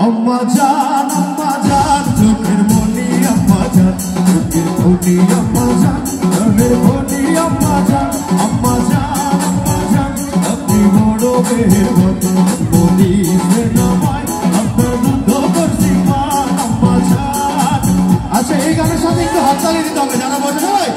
আম্মা জান চোখের মনি আম্মা জান, চোখের মনি আম্মা জান, চোখের মনি আম্মা জান, আম্মা জান আপনি বড় মেহেরবান, মনি সে নামায় আপনার দুধ করছি মান আম্মা জান। আচ্ছা, এই গানের সাথে একটু হাততালি দিতে হবে যারা বসে সবাই।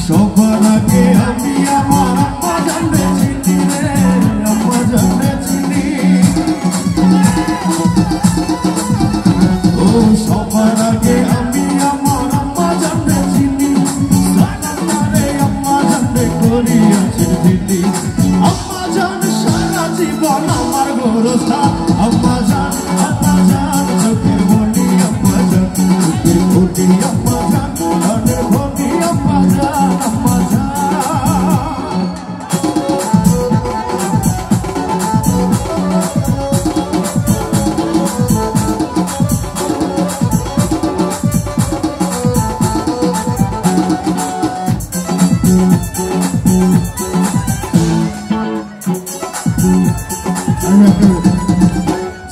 সবার আগে আমি আমার আম্মা জানলে চিনি রে, আম্মা জানলে চিনি। ও সবার আগে আমি আমার আম্মা জানলে চিনি, সালামারে আম্মা জানলে করিয়াছে দিদি। আম্মা জান সারা জীবন আমার গোরস্থান, আম্মা জান চোখের মনি আম্মা জান, চোখের মনি আম্মা জান, ধনের মনি আম্মা জান, আম্মা জান।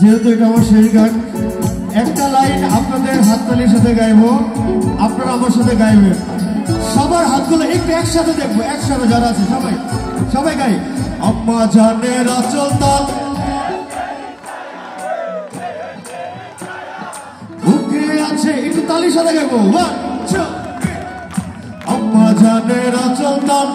যেহেতু এটা আমার শেষ গান, একটা লাইন আপনাদের হাততালির সাথে গাইবো, আপনারা আমার সাথে গাইবেন। সবার হাতগুলো একটু একসাথে দেখবো, একসাথে যারা আছে সবাই গাই। আম্মা জানের আঁচল তাল বুকে আছে, একটু তালির সাথে গাইবো। আম্মা জানের আঁচল তাল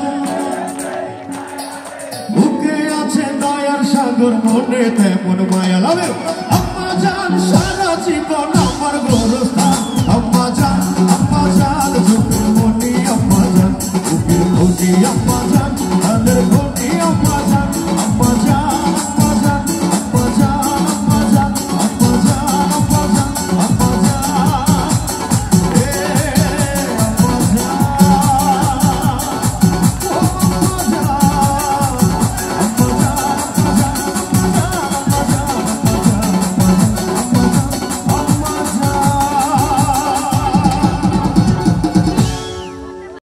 বুকে আছে দয়ার সাগর, মনে তেমন মায়া লাগে। আম্মা জান সারা জীবন আমার গোরস্থান,